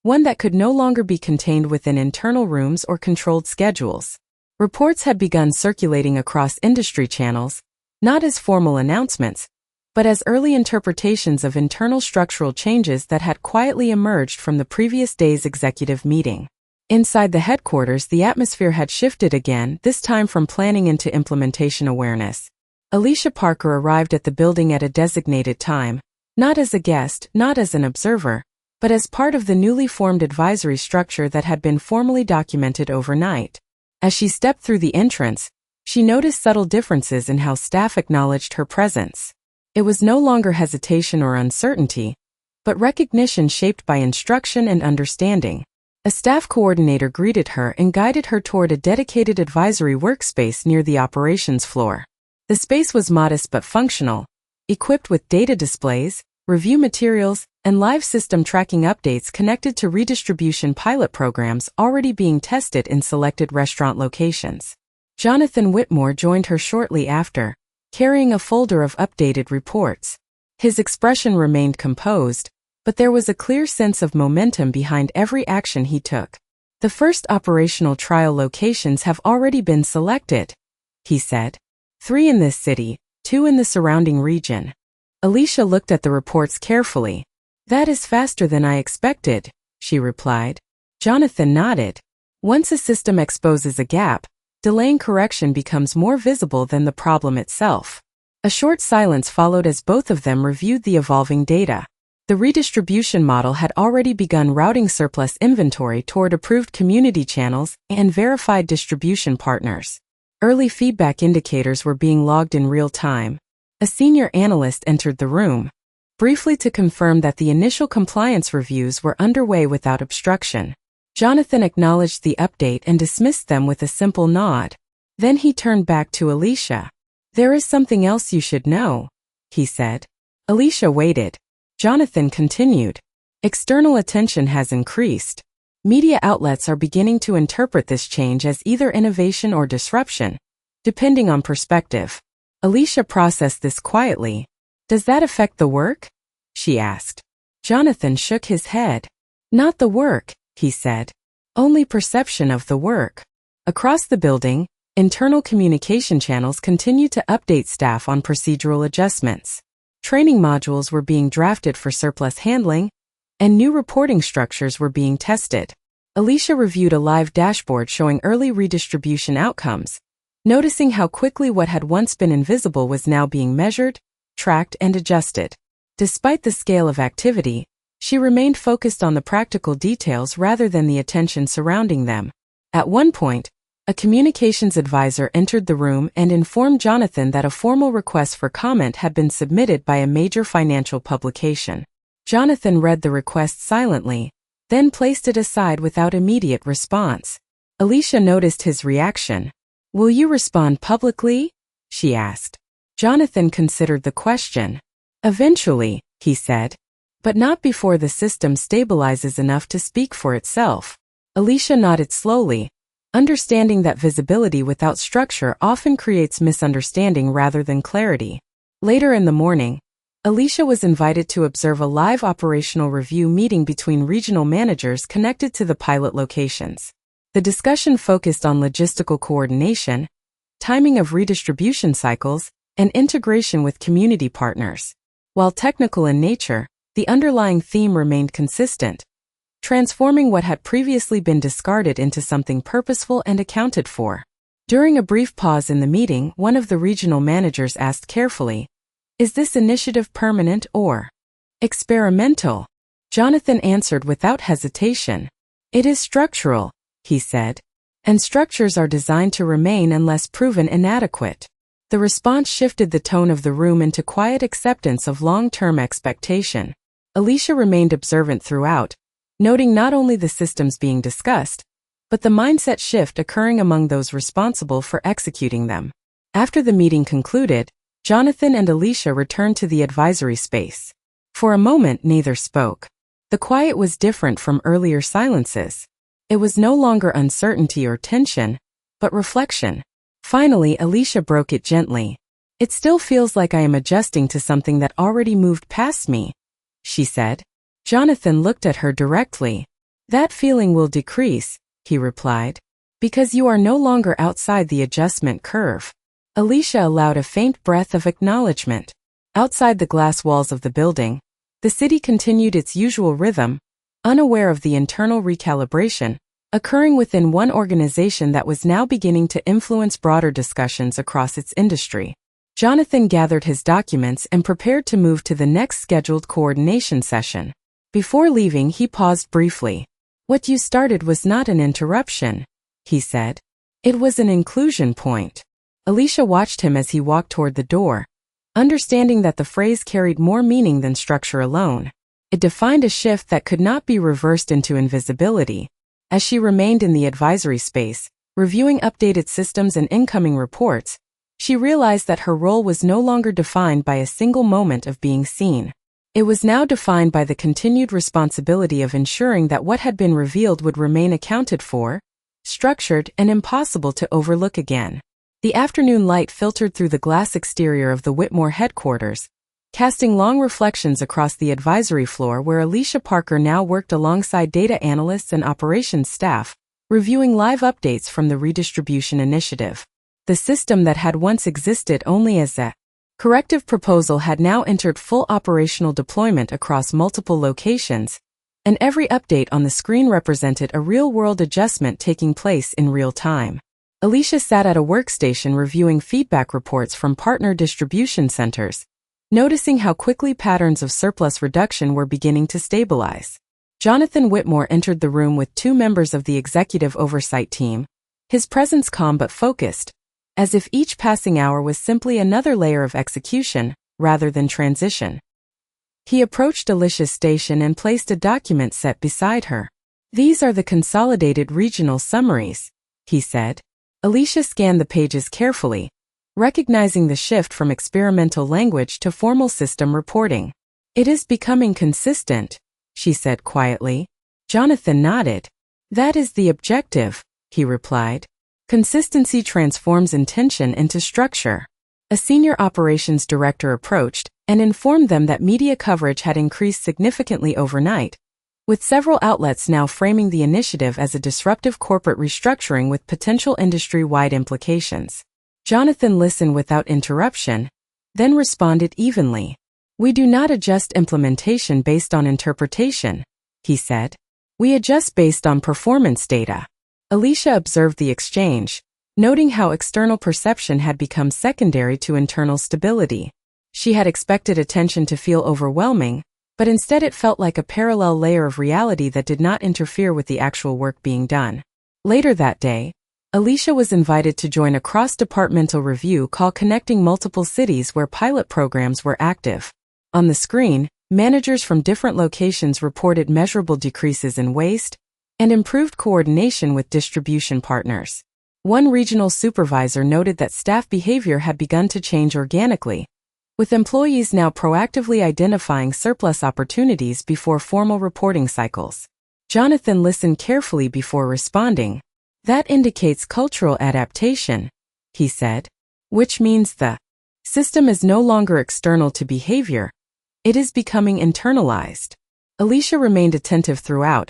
one that could no longer be contained within internal rooms or controlled schedules. Reports had begun circulating across industry channels, not as formal announcements, but as early interpretations of internal structural changes that had quietly emerged from the previous day's executive meeting. Inside the headquarters, the atmosphere had shifted again, this time from planning into implementation awareness. Alicia Parker arrived at the building at a designated time, not as a guest, not as an observer, but as part of the newly formed advisory structure that had been formally documented overnight. As she stepped through the entrance, she noticed subtle differences in how staff acknowledged her presence. It was no longer hesitation or uncertainty, but recognition shaped by instruction and understanding. A staff coordinator greeted her and guided her toward a dedicated advisory workspace near the operations floor. The space was modest but functional, equipped with data displays, review materials, and live system tracking updates connected to redistribution pilot programs already being tested in selected restaurant locations. Jonathan Whitmore joined her shortly after, carrying a folder of updated reports. His expression remained composed, but there was a clear sense of momentum behind every action he took. "The first operational trial locations have already been selected," he said. 3 in this city, 2 in the surrounding region. Alicia looked at the reports carefully. "That is faster than I expected," she replied. Jonathan nodded. Once a system exposes a gap, delaying correction becomes more visible than the problem itself. A short silence followed as both of them reviewed the evolving data. The redistribution model had already begun routing surplus inventory toward approved community channels and verified distribution partners. Early feedback indicators were being logged in real time. A senior analyst entered the room, briefly to confirm that the initial compliance reviews were underway without obstruction. Jonathan acknowledged the update and dismissed them with a simple nod. Then he turned back to Alicia. "There is something else you should know," he said. Alicia waited. Jonathan continued. "External attention has increased. Media outlets are beginning to interpret this change as either innovation or disruption, depending on perspective." Alicia processed this quietly. "Does that affect the work?" she asked. Jonathan shook his head. "Not the work," he said. "Only perception of the work." Across the building, internal communication channels continued to update staff on procedural adjustments. Training modules were being drafted for surplus handling, and new reporting structures were being tested. Alicia reviewed a live dashboard showing early redistribution outcomes, noticing how quickly what had once been invisible was now being measured, tracked, and adjusted. Despite the scale of activity, she remained focused on the practical details rather than the attention surrounding them. At one point, a communications advisor entered the room and informed Jonathan that a formal request for comment had been submitted by a major financial publication. Jonathan read the request silently, then placed it aside without immediate response. Alicia noticed his reaction. "Will you respond publicly?" she asked. Jonathan considered the question. "Eventually," he said, "but not before the system stabilizes enough to speak for itself." Alicia nodded slowly, understanding that visibility without structure often creates misunderstanding rather than clarity. Later in the morning, Alicia was invited to observe a live operational review meeting between regional managers connected to the pilot locations. The discussion focused on logistical coordination, timing of redistribution cycles, and integration with community partners. While technical in nature, the underlying theme remained consistent, transforming what had previously been discarded into something purposeful and accounted for. During a brief pause in the meeting, one of the regional managers asked carefully, "Is this initiative permanent or experimental?" Jonathan answered without hesitation. "It is structural," he said, "and structures are designed to remain unless proven inadequate." The response shifted the tone of the room into quiet acceptance of long-term expectation. Alicia remained observant throughout, noting not only the systems being discussed, but the mindset shift occurring among those responsible for executing them. After the meeting concluded, Jonathan and Alicia returned to the advisory space. For a moment, neither spoke. The quiet was different from earlier silences. It was no longer uncertainty or tension, but reflection. Finally, Alicia broke it gently. "It still feels like I am adjusting to something that already moved past me," she said. Jonathan looked at her directly. "That feeling will decrease," he replied, "because you are no longer outside the adjustment curve." Alicia allowed a faint breath of acknowledgement. Outside the glass walls of the building, the city continued its usual rhythm, unaware of the internal recalibration occurring within one organization that was now beginning to influence broader discussions across its industry. Jonathan gathered his documents and prepared to move to the next scheduled coordination session. Before leaving, he paused briefly. "What you started was not an interruption," he said. "It was an inclusion point." Alicia watched him as he walked toward the door, understanding that the phrase carried more meaning than structure alone. It defined a shift that could not be reversed into invisibility. As she remained in the advisory space, reviewing updated systems and incoming reports, she realized that her role was no longer defined by a single moment of being seen. It was now defined by the continued responsibility of ensuring that what had been revealed would remain accounted for, structured, and impossible to overlook again. The afternoon light filtered through the glass exterior of the Whitmore headquarters, casting long reflections across the advisory floor where Alicia Parker now worked alongside data analysts and operations staff, reviewing live updates from the redistribution initiative. The system that had once existed only as a corrective proposal had now entered full operational deployment across multiple locations, and every update on the screen represented a real-world adjustment taking place in real time. Alicia sat at a workstation reviewing feedback reports from partner distribution centers, noticing how quickly patterns of surplus reduction were beginning to stabilize. Jonathan Whitmore entered the room with two members of the executive oversight team, his presence calm but focused, as if each passing hour was simply another layer of execution, rather than transition. He approached Alicia's station and placed a document set beside her. "These are the consolidated regional summaries," he said. Alicia scanned the pages carefully, recognizing the shift from experimental language to formal system reporting. "It is becoming consistent," she said quietly. Jonathan nodded. "That is the objective," he replied. "Consistency transforms intention into structure." A senior operations director approached and informed them that media coverage had increased significantly overnight, with several outlets now framing the initiative as a disruptive corporate restructuring with potential industry-wide implications. Jonathan listened without interruption, then responded evenly. "We do not adjust implementation based on interpretation," he said. "We adjust based on performance data." Alicia observed the exchange, noting how external perception had become secondary to internal stability. She had expected attention to feel overwhelming, but instead it felt like a parallel layer of reality that did not interfere with the actual work being done. Later that day, Alicia was invited to join a cross-departmental review call connecting multiple cities where pilot programs were active. On the screen, managers from different locations reported measurable decreases in waste and improved coordination with distribution partners. One regional supervisor noted that staff behavior had begun to change organically, with employees now proactively identifying surplus opportunities before formal reporting cycles. Jonathan listened carefully before responding. "That indicates cultural adaptation," he said, "which means the system is no longer external to behavior. It is becoming internalized." Alicia remained attentive throughout,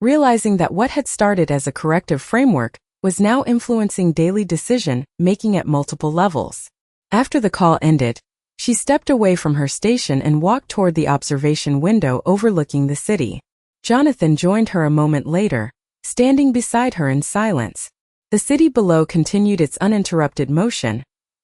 realizing that what had started as a corrective framework was now influencing daily decision-making at multiple levels. After the call ended, she stepped away from her station and walked toward the observation window overlooking the city. Jonathan joined her a moment later, standing beside her in silence. The city below continued its uninterrupted motion,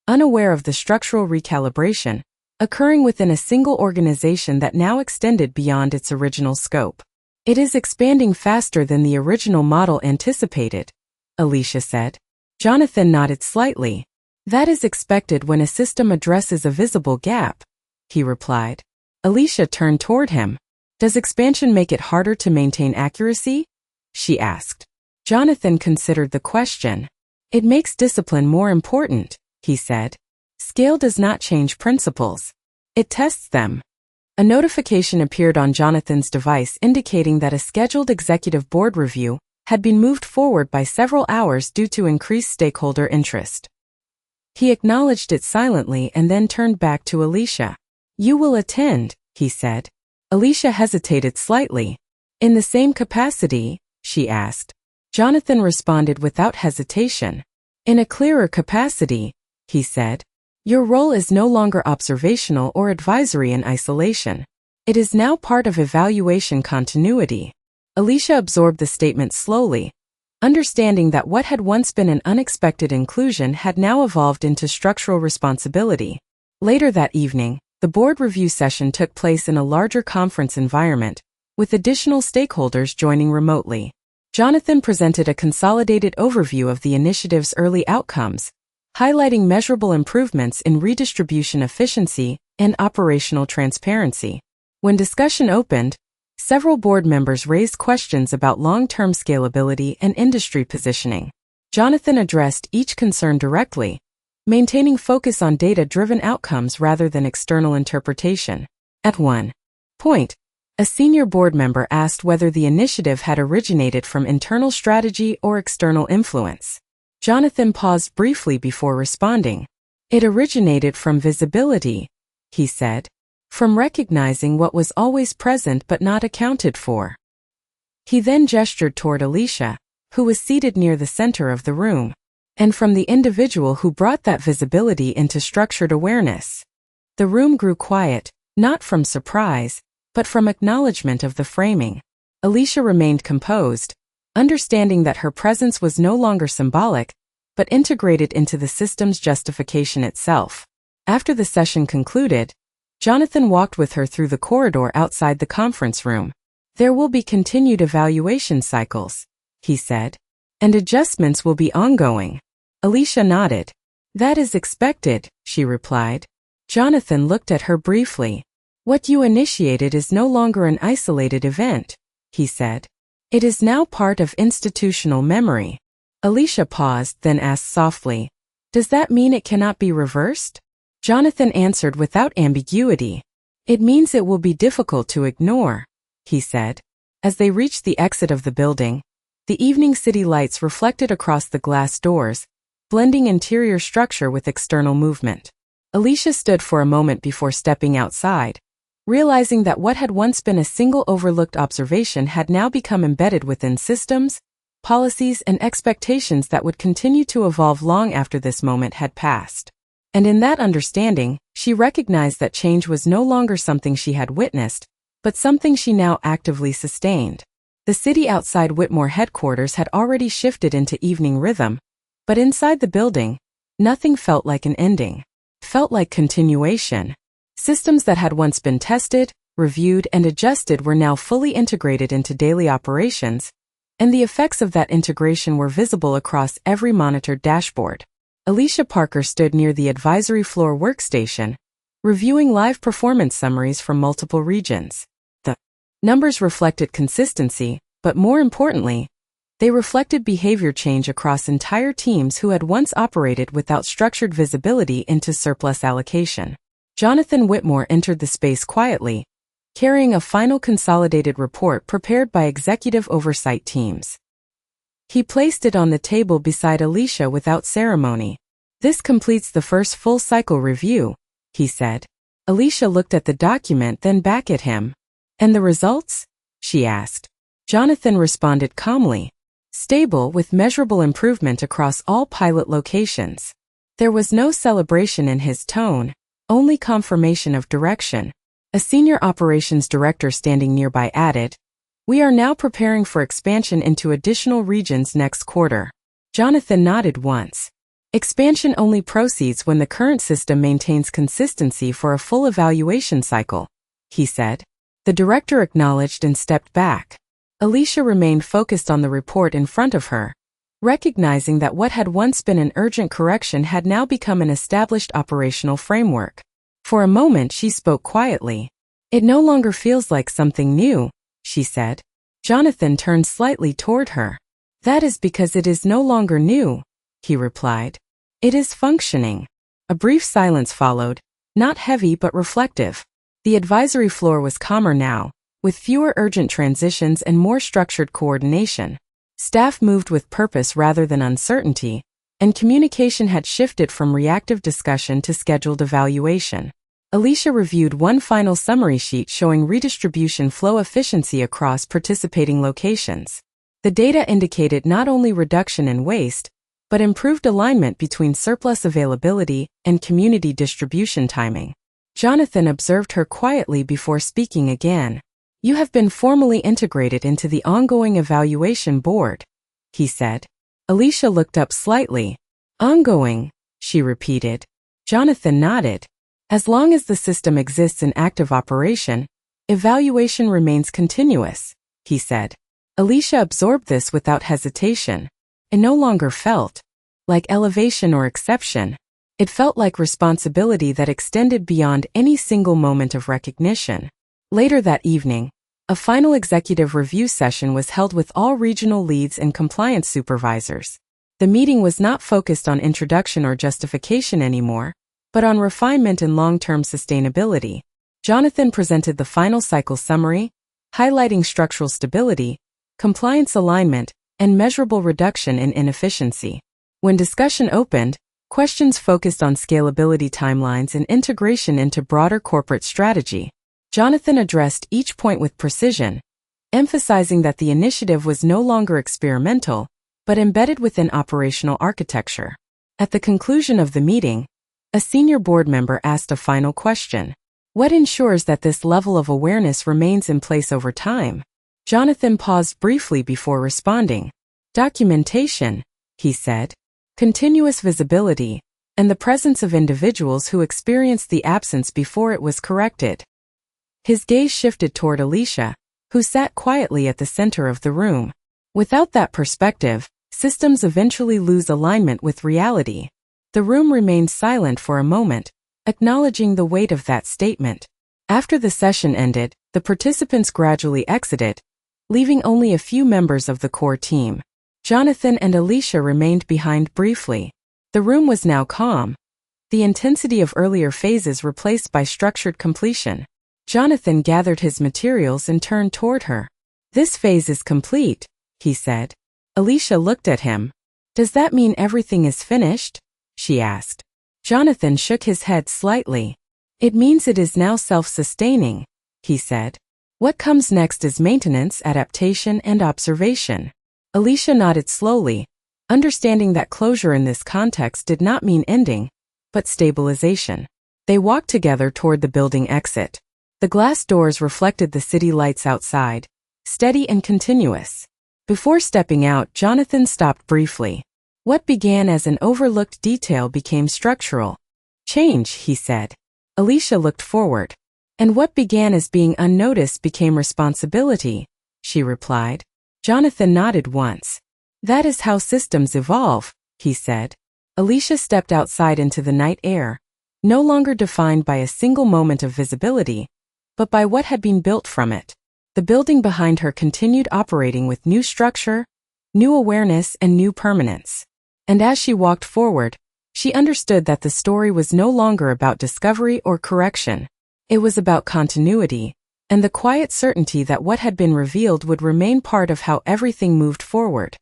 unaware of the structural recalibration occurring within a single organization that now extended beyond its original scope. "It is expanding faster than the original model anticipated," Alicia said. Jonathan nodded slightly. "That is expected when a system addresses a visible gap," he replied. Alicia turned toward him. "Does expansion make it harder to maintain accuracy?" she asked. Jonathan considered the question. "It makes discipline more important," he said. "Scale does not change principles. It tests them." A notification appeared on Jonathan's device indicating that a scheduled executive board review had been moved forward by several hours due to increased stakeholder interest. He acknowledged it silently and then turned back to Alicia. "You will attend," he said. Alicia hesitated slightly. "In the same capacity?" she asked. Jonathan responded without hesitation. "In a clearer capacity," he said. "Your role is no longer observational or advisory in isolation. It is now part of evaluation continuity." Alicia absorbed the statement slowly, understanding that what had once been an unexpected inclusion had now evolved into structural responsibility. Later that evening, the board review session took place in a larger conference environment, with additional stakeholders joining remotely. Jonathan presented a consolidated overview of the initiative's early outcomes, highlighting measurable improvements in redistribution efficiency and operational transparency. When discussion opened, several board members raised questions about long-term scalability and industry positioning. Jonathan addressed each concern directly, maintaining focus on data-driven outcomes rather than external interpretation. At 1. Point. A senior board member asked whether the initiative had originated from internal strategy or external influence. Jonathan paused briefly before responding. It originated from visibility, he said. From recognizing what was always present but not accounted for. He then gestured toward Alicia, who was seated near the center of the room, and from the individual who brought that visibility into structured awareness. The room grew quiet, not from surprise, but from acknowledgement of the framing. Alicia remained composed, understanding that her presence was no longer symbolic, but integrated into the system's justification itself. After the session concluded, Jonathan walked with her through the corridor outside the conference room. There will be continued evaluation cycles, he said, and adjustments will be ongoing. Alicia nodded. That is expected, she replied. Jonathan looked at her briefly. What you initiated is no longer an isolated event, he said. It is now part of institutional memory. Alicia paused, then asked softly, does that mean it cannot be reversed? Jonathan answered without ambiguity. It means it will be difficult to ignore, he said. As they reached the exit of the building, the evening city lights reflected across the glass doors, blending interior structure with external movement. Alicia stood for a moment before stepping outside, realizing that what had once been a single overlooked observation had now become embedded within systems, policies, and expectations that would continue to evolve long after this moment had passed. And in that understanding, she recognized that change was no longer something she had witnessed, but something she now actively sustained. The city outside Whitmore headquarters had already shifted into evening rhythm, but inside the building, nothing felt like an ending. It felt like continuation. Systems that had once been tested, reviewed, and adjusted were now fully integrated into daily operations, and the effects of that integration were visible across every monitored dashboard. Alicia Parker stood near the advisory floor workstation, reviewing live performance summaries from multiple regions. The numbers reflected consistency, but more importantly, they reflected behavior change across entire teams who had once operated without structured visibility into surplus allocation. Jonathan Whitmore entered the space quietly, carrying a final consolidated report prepared by executive oversight teams. He placed it on the table beside Alicia without ceremony. This completes the first full cycle review, he said. Alicia looked at the document, then back at him. And the results? She asked. Jonathan responded calmly. Stable, with measurable improvement across all pilot locations. There was no celebration in his tone, only confirmation of direction. A senior operations director standing nearby added, "We are now preparing for expansion into additional regions next quarter." Jonathan nodded once. Expansion only proceeds when the current system maintains consistency for a full evaluation cycle, he said. The director acknowledged and stepped back. Alicia remained focused on the report in front of her, recognizing that what had once been an urgent correction had now become an established operational framework. For a moment she spoke quietly. "It no longer feels like something new," she said. Jonathan turned slightly toward her. "That is because it is no longer new," he replied. "It is functioning." A brief silence followed, not heavy but reflective. The advisory floor was calmer now, with fewer urgent transitions and more structured coordination. Staff moved with purpose rather than uncertainty, and communication had shifted from reactive discussion to scheduled evaluation. Alicia reviewed one final summary sheet showing redistribution flow efficiency across participating locations. The data indicated not only reduction in waste, but improved alignment between surplus availability and community distribution timing. Jonathan observed her quietly before speaking again. "You have been formally integrated into the ongoing evaluation board," he said. Alicia looked up slightly. "Ongoing," she repeated. Jonathan nodded. "As long as the system exists in active operation, evaluation remains continuous," he said. Alicia absorbed this without hesitation. It no longer felt like elevation or exception. It felt like responsibility that extended beyond any single moment of recognition. Later that evening, a final executive review session was held with all regional leads and compliance supervisors. The meeting was not focused on introduction or justification anymore, but on refinement and long-term sustainability. Jonathan presented the final cycle summary, highlighting structural stability, compliance alignment, and measurable reduction in inefficiency. When discussion opened, questions focused on scalability timelines and integration into broader corporate strategy. Jonathan addressed each point with precision, emphasizing that the initiative was no longer experimental, but embedded within operational architecture. At the conclusion of the meeting, a senior board member asked a final question. What ensures that this level of awareness remains in place over time? Jonathan paused briefly before responding. Documentation, he said. Continuous visibility, and the presence of individuals who experienced the absence before it was corrected. His gaze shifted toward Alicia, who sat quietly at the center of the room. Without that perspective, systems eventually lose alignment with reality. The room remained silent for a moment, acknowledging the weight of that statement. After the session ended, the participants gradually exited, leaving only a few members of the core team. Jonathan and Alicia remained behind briefly. The room was now calm, the intensity of earlier phases replaced by structured completion. Jonathan gathered his materials and turned toward her. This phase is complete, he said. Alicia looked at him. Does that mean everything is finished? She asked. Jonathan shook his head slightly. It means it is now self-sustaining, he said. What comes next is maintenance, adaptation, and observation. Alicia nodded slowly, understanding that closure in this context did not mean ending, but stabilization. They walked together toward the building exit. The glass doors reflected the city lights outside, steady and continuous. Before stepping out, Jonathan stopped briefly. What began as an overlooked detail became structural change, he said. Alicia looked forward. And what began as being unnoticed became responsibility, she replied. Jonathan nodded once. That is how systems evolve, he said. Alicia stepped outside into the night air, no longer defined by a single moment of visibility, but by what had been built from it. The building behind her continued operating with new structure, new awareness, and new permanence. And as she walked forward, she understood that the story was no longer about discovery or correction. It was about continuity, and the quiet certainty that what had been revealed would remain part of how everything moved forward.